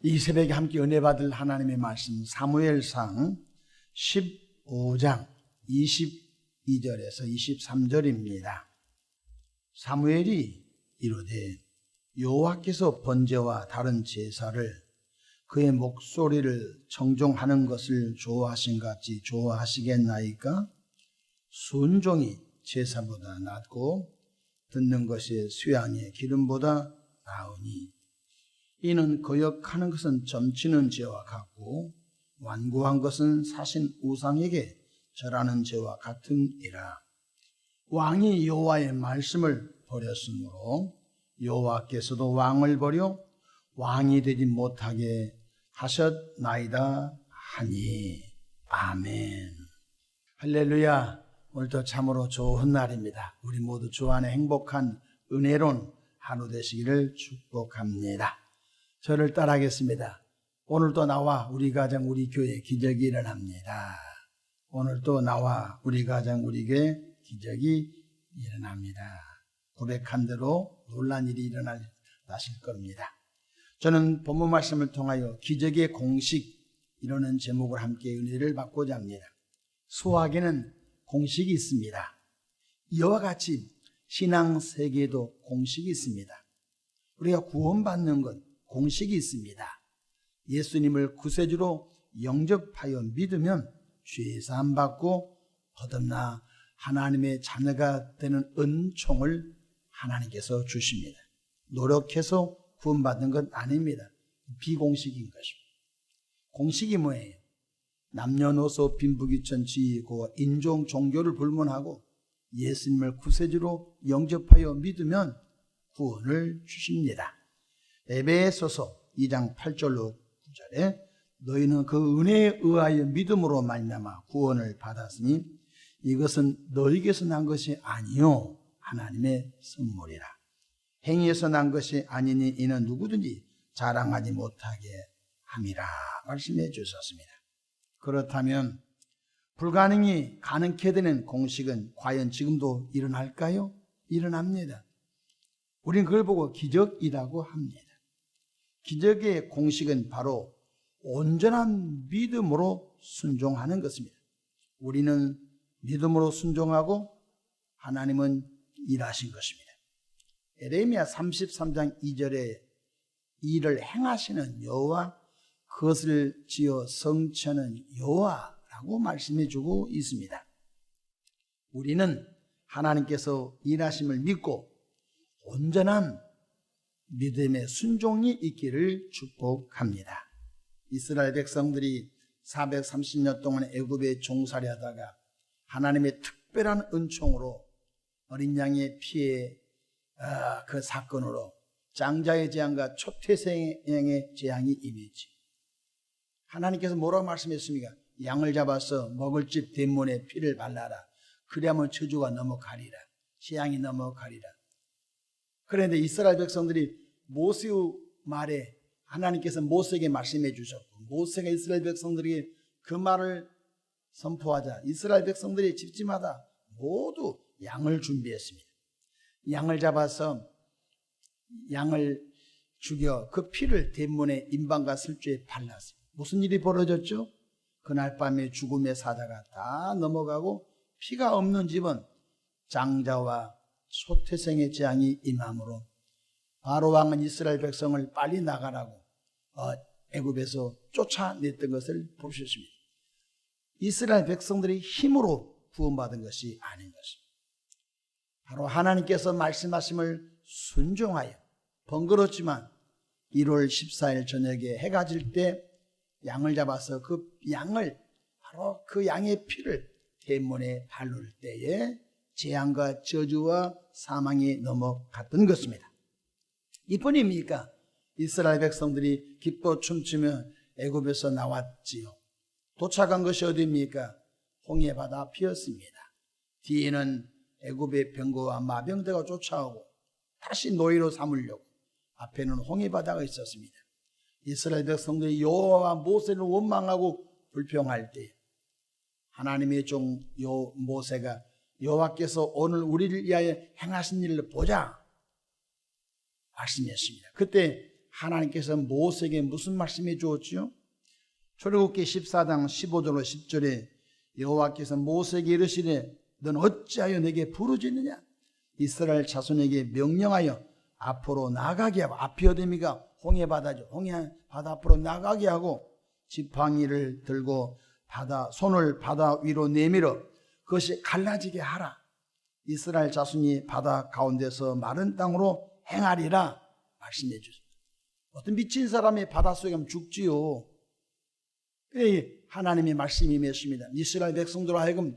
이 새벽에 함께 은혜 받을 하나님의 말씀 사무엘상 15장 22절에서 23절입니다. 사무엘이 이르되 여호와께서 번제와 다른 제사를 그의 목소리를 청종하는 것을 좋아하신 같이 좋아하시겠나이까? 순종이 제사보다 낫고 듣는 것이 수양의 기름보다 나으니 이는 거역하는 것은 점치는 죄와 같고 완고한 것은 사신 우상에게 절하는 죄와 같으니라. 왕이 여호와의 말씀을 버렸으므로 여호와께서도 왕을 버려 왕이 되지 못하게 하셨나이다 하니. 아멘. 할렐루야. 오늘도 참으로 좋은 날입니다. 우리 모두 주 안에 행복한 은혜로운 하루 되시기를 축복합니다. 저를 따라하겠습니다. 오늘도 나와 우리 가정 우리 교회 기적이 일어납니다. 오늘도 나와 우리 가정 우리 교회 기적이 일어납니다. 고백한 대로 놀란 일이 일어나실 겁니다. 저는 본문 말씀을 통하여 기적의 공식 이라는 제목을 함께 은혜를 받고자 합니다. 수학에는 공식이 있습니다. 이와 같이 신앙 세계에도 공식이 있습니다. 우리가 구원받는 것 공식이 있습니다. 예수님을 구세주로 영접하여 믿으면 죄사함 받고 거듭나 하나님의 자녀가 되는 은총을 하나님께서 주십니다. 노력해서 구원받는 건 아닙니다. 비공식인 것입니다. 공식이 뭐예요? 남녀노소 빈부귀천지고 인종 종교를 불문하고 예수님을 구세주로 영접하여 믿으면 구원을 주십니다. 에베소서 2장 8절로 9절에 너희는 그 은혜에 의하여 믿음으로 말미암아 구원을 받았으니 이것은 너희에게서 난 것이 아니요 하나님의 선물이라. 행위에서 난 것이 아니니 이는 누구든지 자랑하지 못하게 함이라 말씀해 주셨습니다. 그렇다면 불가능이 가능케 되는 공식은 과연 지금도 일어날까요? 일어납니다. 우리는 그걸 보고 기적이라고 합니다. 기적의 공식은 바로 온전한 믿음으로 순종하는 것입니다. 우리는 믿음으로 순종하고 하나님은 일하신 것입니다. 에레미야 33장 2절에 일을 행하시는 여호와 그것을 지어 성취하는 여호와라고 말씀해 주고 있습니다. 우리는 하나님께서 일하심을 믿고 온전한 믿음의 순종이 있기를 축복합니다. 이스라엘 백성들이 430년 동안 애굽에 종살이 하다가 하나님의 특별한 은총으로 어린 양의 피해 그 사건으로 장자의 재앙과 초태생의 재앙이 임했지. 하나님께서 뭐라고 말씀했습니까? 양을 잡아서 먹을 집 대문에 피를 발라라. 그리하면 저주가 넘어가리라. 재앙이 넘어가리라. 그런데 이스라엘 백성들이 모세의 말에 하나님께서 모세에게 말씀해 주셨고 모세가 이스라엘 백성들에게 그 말을 선포하자 이스라엘 백성들이 집집마다 모두 양을 준비했습니다. 양을 잡아서 양을 죽여 그 피를 대문에 임방과 슬주에 발랐습니다. 무슨 일이 벌어졌죠? 그날 밤에 죽음의 사자가 다 넘어가고 피가 없는 집은 장자와 초태생의 재앙이 임함으로 바로 왕은 이스라엘 백성을 빨리 나가라고 애굽에서 쫓아냈던 것을 보셨습니다. 이스라엘 백성들이 힘으로 구원받은 것이 아닌 것입니다. 바로 하나님께서 말씀하심을 순종하여 번거롭지만 1월 14일 저녁에 해가 질 때 양을 잡아서 그 양을 바로 그 양의 피를 대문에 바를 때에 재앙과 저주와 사망이 넘어갔던 것입니다. 이뿐입니까? 이스라엘 백성들이 기뻐 춤추며 애굽에서 나왔지요. 도착한 것이 어디입니까? 홍해 바다 앞이었습니다. 뒤에는 애굽의 병거와 마병대가 쫓아오고 다시 노예로 삼으려고 앞에는 홍해 바다가 있었습니다. 이스라엘 백성들이 여호와와 모세를 원망하고 불평할 때 하나님의 종 모세가 여호와께서 오늘 우리를 위하여 행하신 일을 보자 말씀했습니다. 그때 하나님께서 모세에게 무슨 말씀해 주었지요? 출애굽기 14장 15절로 10절에 여호와께서 모세에게 이르시되 너는 어찌하여 내게 부르짖느냐? 이스라엘 자손에게 명령하여 앞으로 나가게 하고, 앞이 어디입니까? 홍해바다죠. 홍해바다 앞으로 나가게 하고 지팡이를 들고 손을 바다 위로 내밀어 그것이 갈라지게 하라. 이스라엘 자손이 바다 가운데서 마른 땅으로 행하리라 말씀해 주십니다. 어떤 미친 사람이 바닷속에 가면 죽지요. 그래 하나님의 말씀이 임했습니다. 이스라엘 백성들로 하여금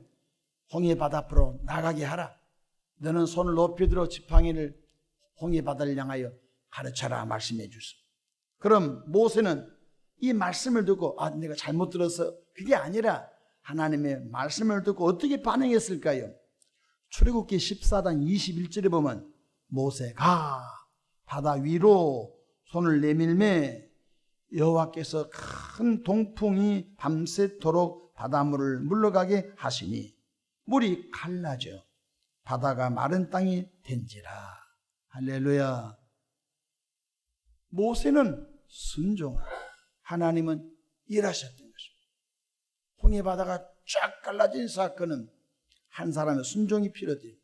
홍해바다 앞으로 나가게 하라. 너는 손을 높이 들어 지팡이를 홍해바다를 향하여 가르쳐라 말씀해 주소. 그럼 모세는 이 말씀을 듣고 내가 잘못 들어서 그게 아니라 하나님의 말씀을 듣고 어떻게 반응했을까요? 출애굽기 14장 21절에 보면 모세가 바다 위로 손을 내밀매 여호와께서 큰 동풍이 밤새도록 바닷물을 물러가게 하시니 물이 갈라져 바다가 마른 땅이 된지라. 할렐루야. 모세는 순종하고 하나님은 일하셨던 것입니다. 홍해바다가 쫙 갈라진 사건은 한 사람의 순종이 필요해요.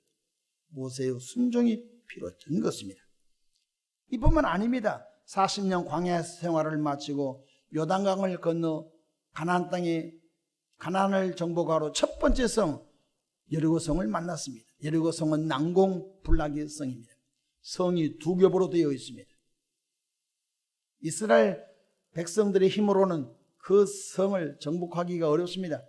모세의 순종이 필요했던 것입니다. 이뿐만 아닙니다. 40년 광야 생활을 마치고 요단강을 건너 가나안 땅에 가나안을 정복하러 첫 번째 성 여리고성을 만났습니다. 여리고성은 난공불락의 성입니다. 성이 두 겹으로 되어 있습니다. 이스라엘 백성들의 힘으로는 그 성을 정복하기가 어렵습니다.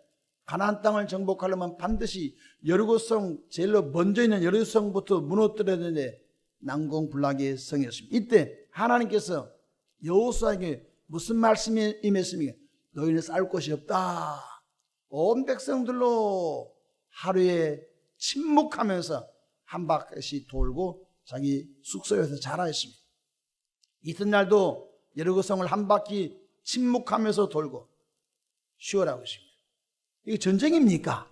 가나안 땅을 정복하려면 반드시 여리고성, 제일로 먼저 있는 여리고성부터 무너뜨려야 되는데 난공불락의 성이었습니다. 이때 하나님께서 여호수아에게 무슨 말씀이 임했습니까? 너희는 싸울 것이 없다. 온 백성들로 하루에 침묵하면서 한 바퀴씩 돌고 자기 숙소에서 자라 했습니다. 이튿날도 여리고성을 한 바퀴 침묵하면서 돌고 쉬어라고 했습니다. 이게 전쟁입니까?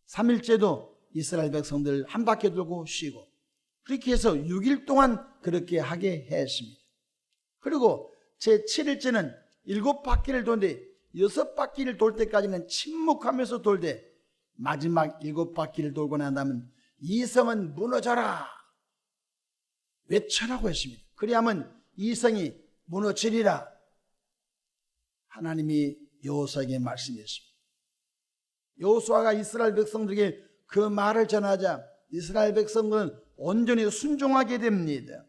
3일째도 이스라엘 백성들 한 바퀴 돌고 쉬고 그렇게 해서 6일 동안 그렇게 하게 했습니다. 그리고 제 7일째는 7바퀴를 도는데 6바퀴를 돌 때까지는 침묵하면서 돌되 마지막 7바퀴를 돌고 난 다음은 이 성은 무너져라 외쳐라고 했습니다. 그리하면 이 성이 무너지리라 하나님이 여호수아에게 말씀했습니다. 여호수아가 이스라엘 백성들에게 그 말을 전하자 이스라엘 백성은 온전히 순종하게 됩니다.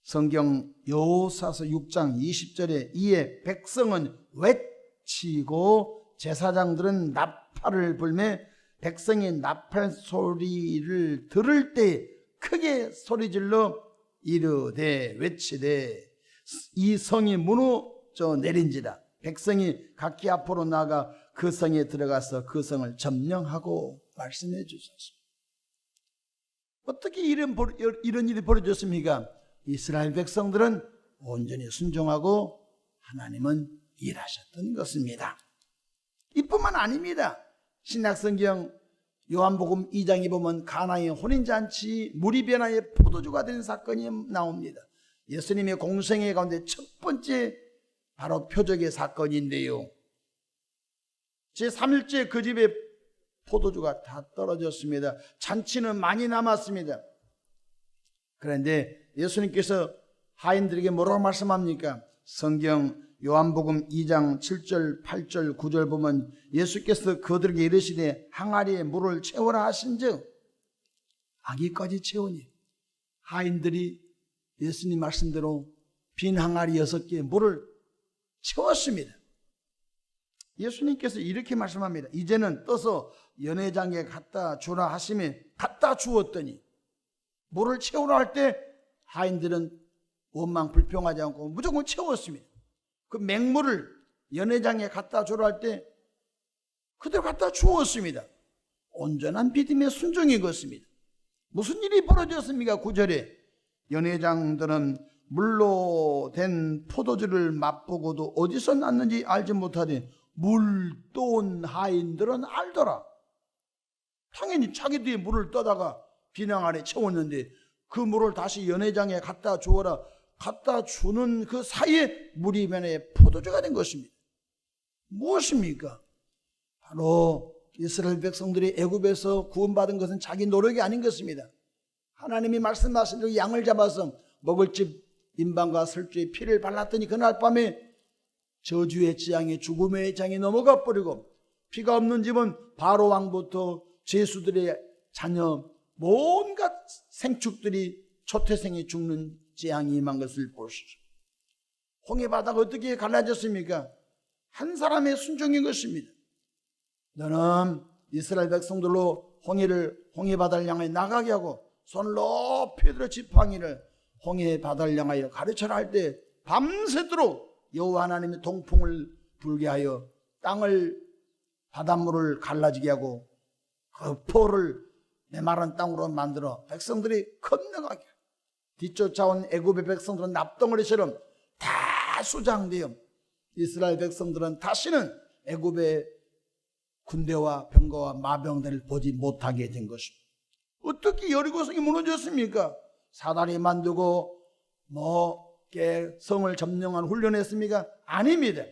성경 여호수아서 6장 20절에 이에 백성은 외치고 제사장들은 나팔을 불매 백성이 나팔 소리를 들을 때 크게 소리질러 이르되 외치되 이 성이 무너져 내린지라. 백성이 각기 앞으로 나가 그 성에 들어가서 그 성을 점령하고 말씀해 주셨습니다. 어떻게 이런 일이 벌어졌습니까? 이스라엘 백성들은 온전히 순종하고 하나님은 일하셨던 것입니다. 이뿐만 아닙니다. 신약성경 요한복음 2장에 보면 가나의 혼인잔치 물이 변하여 포도주가 된 사건이 나옵니다. 예수님의 공생애 가운데 첫 번째 바로 표적의 사건인데요. 제3일째 그 집에 포도주가 다 떨어졌습니다. 잔치는 많이 남았습니다. 그런데 예수님께서 하인들에게 뭐라고 말씀합니까? 성경 요한복음 2장 7절 8절 9절 보면 예수께서 그들에게 이르시되 항아리에 물을 채우라 하신즉 아기까지 채우니 하인들이 예수님 말씀대로 빈 항아리 6개에 물을 채웠습니다. 예수님께서 이렇게 말씀합니다. 이제는 떠서 연회장에 갖다 주라 하시며 갖다 주었더니 물을 채우라 할 때 하인들은 원망 불평하지 않고 무조건 채웠습니다. 그 맹물을 연회장에 갖다 주라 할 때 그대로 갖다 주었습니다. 온전한 믿음의 순종인 것입니다. 무슨 일이 벌어졌습니까? 9절에 연회장들은 물로 된 포도주를 맛보고도 어디서 났는지 알지 못하되 물돈 하인들은 알더라. 당연히 자기들이 물을 떠다가 빈 항아리에 채웠는데 그 물을 다시 연회장에 갖다 주어라. 갖다 주는 그 사이에 물이 변해 포도주가 된 것입니다. 무엇입니까? 바로 이스라엘 백성들이 애굽에서 구원받은 것은 자기 노력이 아닌 것입니다. 하나님이 말씀하신 대로 양을 잡아서 먹을집 인방과 설주에 피를 발랐더니 그날 밤에 저주의 재앙에 죽음의 재앙에 넘어가 버리고 피가 없는 집은 바로 왕부터 제수들의 자녀 온갖 생축들이 초태생이 죽는 재앙이 임한 것을 보시죠. 홍해 바다가 어떻게 갈라졌습니까? 한 사람의 순종인 것입니다. 너는 이스라엘 백성들로 홍해 바다를 향해 나가게 하고 손을 높이 들어 지팡이를 홍해 바다를 향하여 가르쳐라 할 때 밤새도록 여호와 하나님의 동풍을 불게 하여 땅을 바닷물을 갈라지게 하고 그 포를 메마른 땅으로 만들어 백성들이 건너가게 뒤쫓아온 애굽의 백성들은 납덩어리처럼 다 수장되어 이스라엘 백성들은 다시는 애굽의 군대와 병거와 마병들을 보지 못하게 된 것입니다. 어떻게 여리고성이 무너졌습니까? 사다리 만들고 성을 점령한 훈련했습니까? 아닙니다.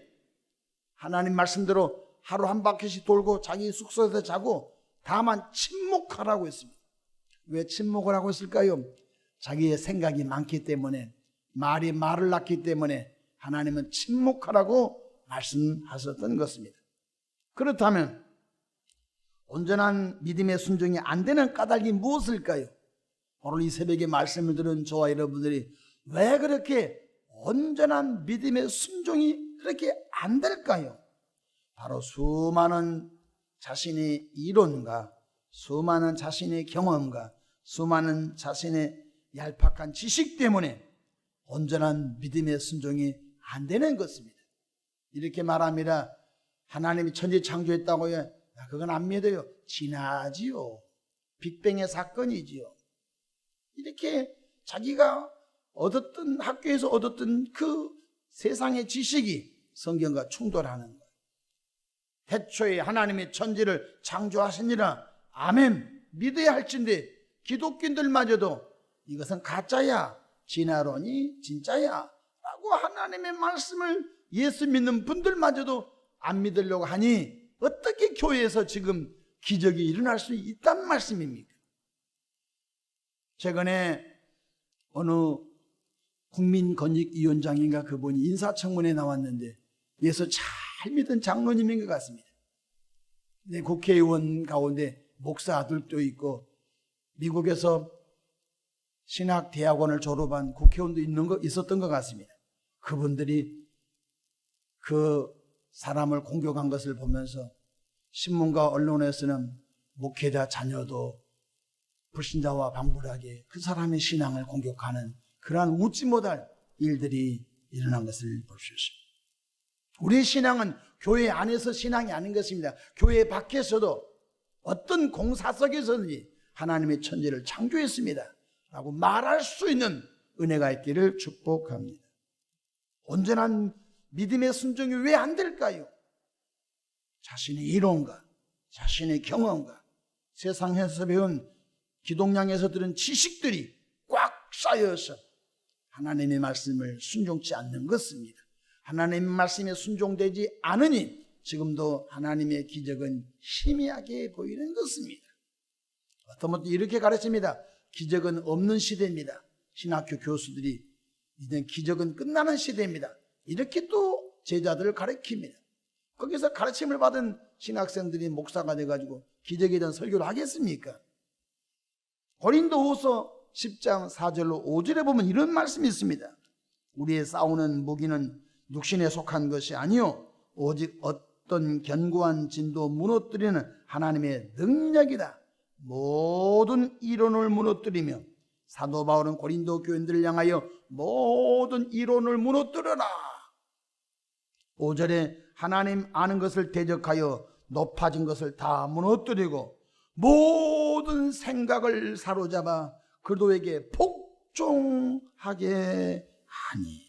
하나님 말씀대로 하루 한 바퀴씩 돌고 자기 숙소에서 자고 다만 침묵하라고 했습니다. 왜 침묵을 하고 있을까요? 자기의 생각이 많기 때문에 말이 말을 낳기 때문에 하나님은 침묵하라고 말씀하셨던 것입니다. 그렇다면 온전한 믿음의 순종이 안 되는 까닭이 무엇일까요? 오늘 이 새벽에 말씀을 들은 저와 여러분들이 왜 그렇게 온전한 믿음의 순종이 그렇게 안 될까요? 바로 수많은 자신의 이론과 수많은 자신의 경험과 수많은 자신의 얄팍한 지식 때문에 온전한 믿음의 순종이 안 되는 것입니다. 이렇게 말합니다. 하나님이 천지 창조했다고요? 그건 안 믿어요. 지나지요. 빅뱅의 사건이지요. 이렇게 자기가 얻었던 학교에서 얻었던 그 세상의 지식이 성경과 충돌하는 거예요. 태초에 하나님의 천지를 창조하시니라. 아멘. 믿어야 할진데 기독교인들마저도 이것은 가짜야, 진화론이 진짜야 라고 하나님의 말씀을 예수 믿는 분들마저도 안 믿으려고 하니 어떻게 교회에서 지금 기적이 일어날 수 있단 말씀입니까? 최근에 어느 국민권익위원장인가 그분이 인사청문회에 나왔는데 예수 잘 믿은 장로님인 것 같습니다. 근데 국회의원 가운데 목사 아들도 있고 미국에서 신학대학원을 졸업한 국회의원도 있었던 것 같습니다. 그분들이 그 사람을 공격한 것을 보면서 신문과 언론에서는 목회자 자녀도 불신자와 방불하게 그 사람의 신앙을 공격하는 그러한 웃지 못할 일들이 일어난 것을 볼 수 있습니다. 우리의 신앙은 교회 안에서 신앙이 아닌 것입니다. 교회 밖에서도 어떤 공사석에서든지 하나님의 천지를 창조했습니다 라고 말할 수 있는 은혜가 있기를 축복합니다. 온전한 믿음의 순종이 왜 안 될까요? 자신의 이론과 자신의 경험과 세상에서 배운 기독량에서 들은 지식들이 꽉 쌓여서 하나님의 말씀을 순종치 않는 것입니다. 하나님의 말씀에 순종되지 않으니 지금도 하나님의 기적은 희미하게 보이는 것입니다. 어떤 분도 이렇게 가르칩니다. 기적은 없는 시대입니다. 신학교 교수들이 이제 기적은 끝나는 시대입니다. 이렇게 또 제자들을 가르칩니다. 거기서 가르침을 받은 신학생들이 목사가 돼가지고 기적에 대한 설교를 하겠습니까? 고린도후서 10장 4절로 5절에 보면 이런 말씀이 있습니다. 우리의 싸우는 무기는 육신에 속한 것이 아니요 오직 어떤 견고한 진도 무너뜨리는 하나님의 능력이다. 모든 이론을 무너뜨리며 사도 바울은 고린도 교인들을 향하여 모든 이론을 무너뜨려라. 5절에 하나님 아는 것을 대적하여 높아진 것을 다 무너뜨리고 모든 생각을 사로잡아 그도에게 복종하게 하니.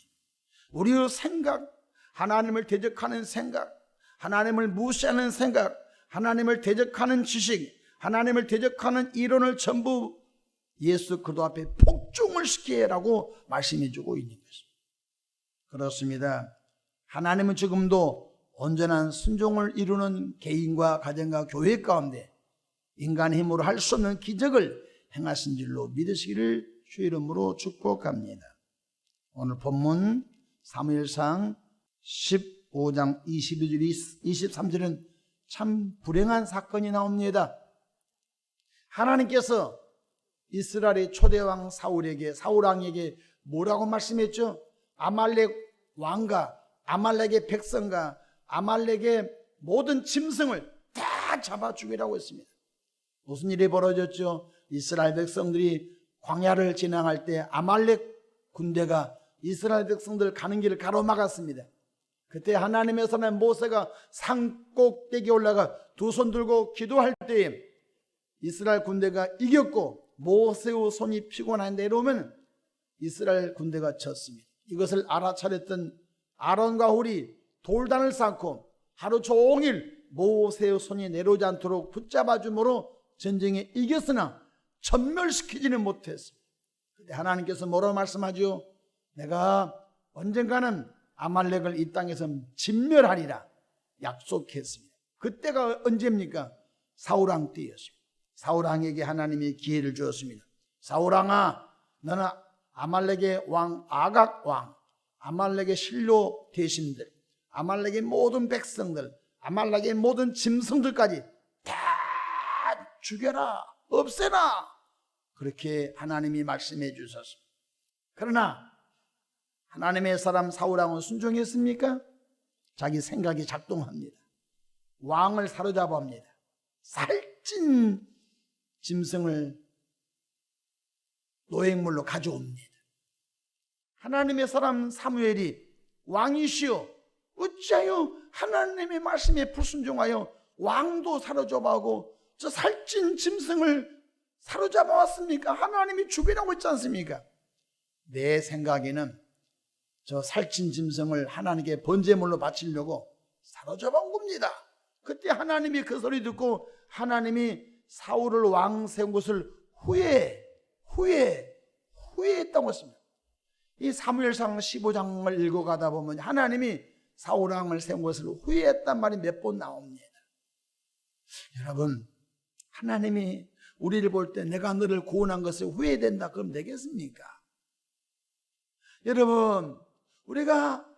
우리의 생각, 하나님을 대적하는 생각, 하나님을 무시하는 생각, 하나님을 대적하는 지식, 하나님을 대적하는 이론을 전부 예수 그리스도 앞에 복종을 시키라고 말씀해 주고 있는 것입니다. 그렇습니다. 하나님은 지금도 온전한 순종을 이루는 개인과 가정과 교회 가운데 인간의 힘으로 할 수 없는 기적을 행하신 줄로 믿으시기를 주 이름으로 축복합니다. 오늘 본문 사무엘상 15장 22절 23절은 참 불행한 사건이 나옵니다. 하나님께서 이스라엘의 초대왕 사울 왕에게 뭐라고 말씀했죠? 아말렉 왕과 아말렉의 백성과 아말렉의 모든 짐승을 다 잡아 죽이라고 했습니다. 무슨 일이 벌어졌죠? 이스라엘 백성들이 광야를 지나갈 때 아말렉 군대가 이스라엘 백성들 가는 길을 가로막았습니다. 그때 하나님의 사람 모세가 산 꼭대기에 올라가 두 손 들고 기도할 때에 이스라엘 군대가 이겼고 모세의 손이 피곤한 내려오면 이스라엘 군대가 졌습니다. 이것을 알아차렸던 아론과 훌이 돌단을 쌓고 하루 종일 모세의 손이 내려오지 않도록 붙잡아 줌으로 전쟁에 이겼으나 전멸시키지는 못했습니다. 그때 하나님께서 뭐라고 말씀하죠? 내가 언젠가는 아말렉을 이 땅에서 진멸하리라 약속했습니다. 그때가 언제입니까? 사울왕 때였습니다. 사울왕에게 하나님이 기회를 주었습니다. 사울왕아, 너는 아말렉의 왕 아각 왕, 아말렉의 신료 대신들, 아말렉의 모든 백성들, 아말렉의 모든 짐승들까지 다 죽여라, 없애라, 그렇게 하나님이 말씀해 주셨습니다. 그러나 하나님의 사람 사울왕은 순종했습니까? 자기 생각이 작동합니다. 왕을 사로잡아 합니다. 살찐 짐승을 노획물로 가져옵니다. 하나님의 사람 사무엘이 왕이시여 어찌하여 하나님의 말씀에 불순종하여 왕도 사로잡아하고 저 살찐 짐승을 사로잡아 왔습니까? 하나님이 죽이라고 했지 않습니까? 내 생각에는 저 살찐 짐승을 하나님께 번제물로 바치려고 사로잡아 온 겁니다. 그때 하나님이 그 소리 듣고 하나님이 사울을 왕 세운 것을 후회했다고 했습니다. 이 사무엘상 15장을 읽어가다 보면 하나님이 사울 왕을 세운 것을 후회했단 말이 몇 번 나옵니다. 여러분, 하나님이 우리를 볼 때 내가 너를 구원한 것을 후회된다 그럼 되겠습니까? 여러분, 우리가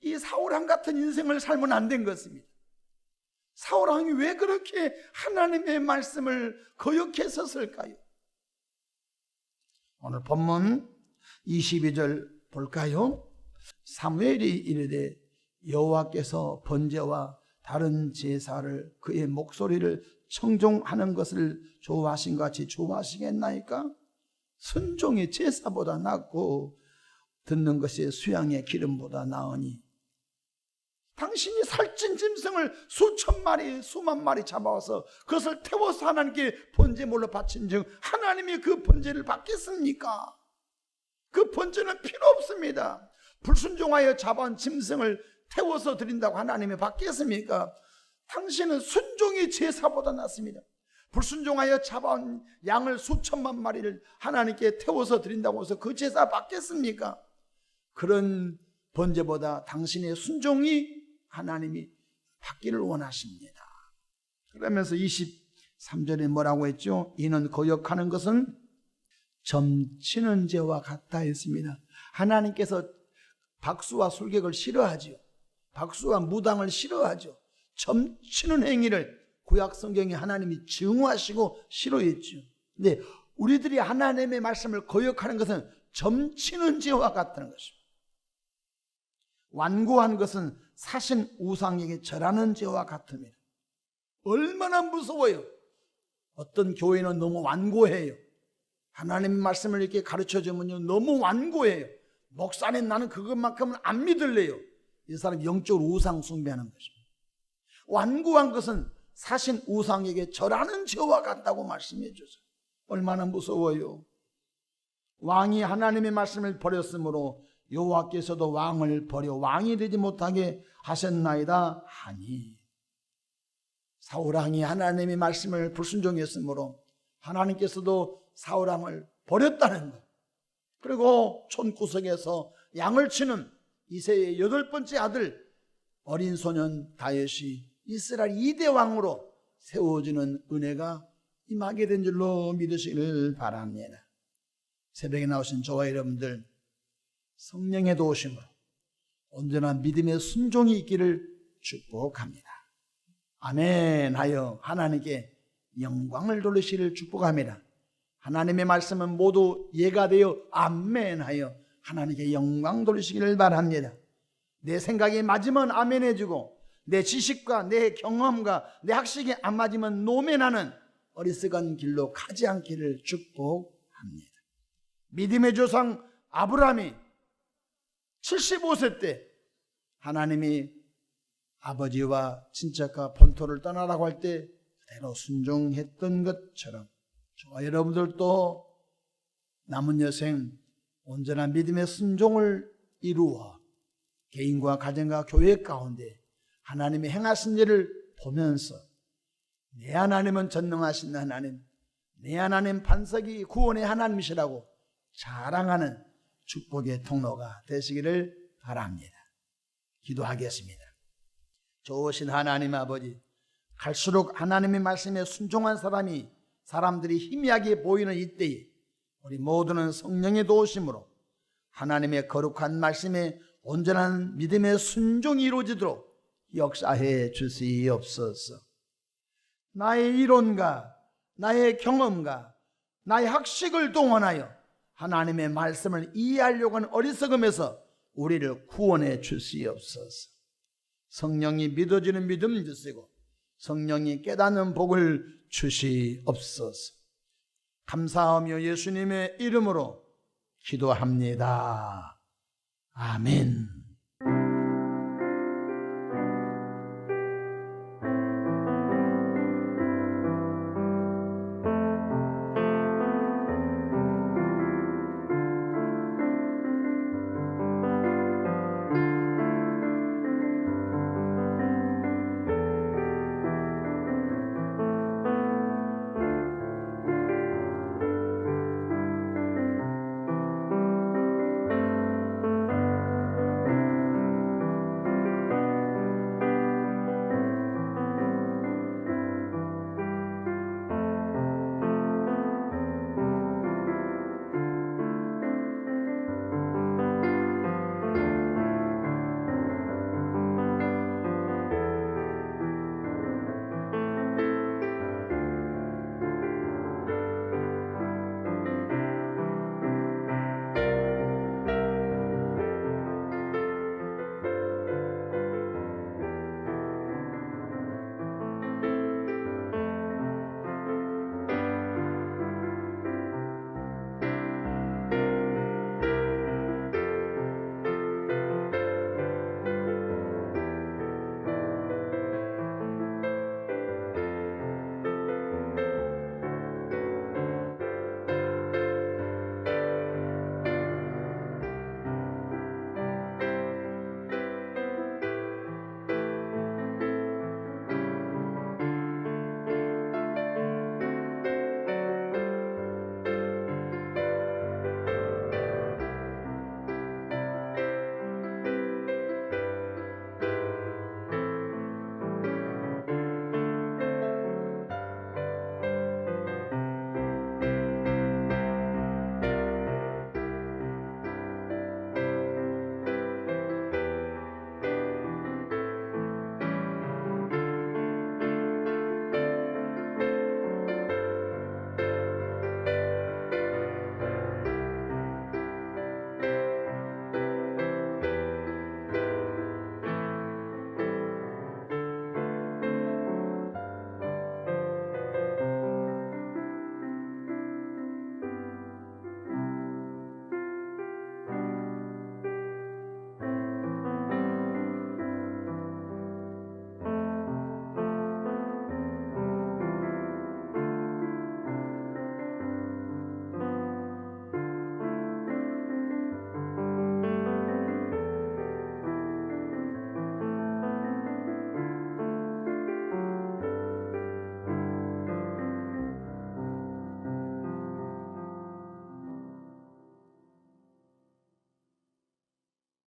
이 사울왕 같은 인생을 살면 안 된 것입니다. 사울왕이 왜 그렇게 하나님의 말씀을 거역했었을까요? 오늘 본문 22절 볼까요? 사무엘이 이르되 여호와께서 번제와 다른 제사를 그의 목소리를 청종하는 것을 좋아하신 같이 좋아하시겠나이까? 순종의 제사보다 낫고 듣는 것이 수양의 기름보다 나으니 당신이 살찐 짐승을 수천 마리 수만 마리 잡아와서 그것을 태워서 하나님께 번제물로 바친 즉 하나님이 그 번제를 받겠습니까? 그 번제는 필요 없습니다. 불순종하여 잡아온 짐승을 태워서 드린다고 하나님이 받겠습니까? 당신은 순종이 제사보다 낫습니다. 불순종하여 잡아온 양을 수천만 마리를 하나님께 태워서 드린다고 해서 그 제사 받겠습니까? 그런 번제보다 당신의 순종이 하나님이 받기를 원하십니다. 그러면서 23절에 뭐라고 했죠? 이는 거역하는 것은 점치는 죄와 같다 했습니다. 하나님께서 박수와 술객을 싫어하죠. 박수와 무당을 싫어하죠. 점치는 행위를 구약 성경에 하나님이 증오하시고 싫어했죠. 근데 우리들이 하나님의 말씀을 거역하는 것은 점치는 죄와 같다는 것입니다. 완고한 것은 사신 우상에게 절하는 죄와 같습니다. 얼마나 무서워요. 어떤 교회는 너무 완고해요. 하나님의 말씀을 이렇게 가르쳐주면요 너무 완고해요. 목사님 나는 그것만큼은 안 믿을래요. 이 사람이 영적으로 우상 숭배하는 것입니다. 완고한 것은 사신 우상에게 절하는 죄와 같다고 말씀해 주세요. 얼마나 무서워요. 왕이 하나님의 말씀을 버렸으므로 여호와께서도 왕을 버려 왕이 되지 못하게 하셨나이다 하니 사울왕이 하나님의 말씀을 불순종했으므로 하나님께서도 사울왕을 버렸다는 것. 그리고 촌구석에서 양을 치는 이새의 8번째 아들 어린 소년 다윗이 이스라엘 2대 왕으로 세워지는 은혜가 임하게 된 줄로 믿으시길 바랍니다. 새벽에 나오신 저와 여러분들, 성령의 도우심으로 언제나 믿음의 순종이 있기를 축복합니다. 아멘 하여 하나님께 영광을 돌리시기를 축복합니다. 하나님의 말씀은 모두 예가 되어 아멘 하여 하나님께 영광 돌리시기를 바랍니다. 내 생각이 맞으면 아멘 해주고, 내 지식과 내 경험과 내 학식이 안 맞으면 노멘하는 어리석은 길로 가지 않기를 축복합니다. 믿음의 조상 아브라함이 75세 때 하나님이 아버지와 친척과 본토를 떠나라고 할 때 그대로 순종했던 것처럼 저와 여러분들도 남은 여생 언제나 믿음의 순종을 이루어 개인과 가정과 교회 가운데 하나님의 행하신 일을 보면서 내 하나님은 전능하신 하나님, 내 하나님 반석이 구원의 하나님이시라고 자랑하는 축복의 통로가 되시기를 바랍니다. 기도하겠습니다. 좋으신 하나님 아버지, 갈수록 하나님의 말씀에 순종한 사람들이 희미하게 보이는 이때에 우리 모두는 성령의 도우심으로 하나님의 거룩한 말씀에 온전한 믿음의 순종이 이루어지도록 역사해 주시옵소서. 나의 이론과 나의 경험과 나의 학식을 동원하여 하나님의 말씀을 이해하려고 하는 어리석음에서 우리를 구원해 주시옵소서. 성령이 믿어지는 믿음 주시고 성령이 깨닫는 복을 주시옵소서. 감사하며 예수님의 이름으로 기도합니다. 아멘.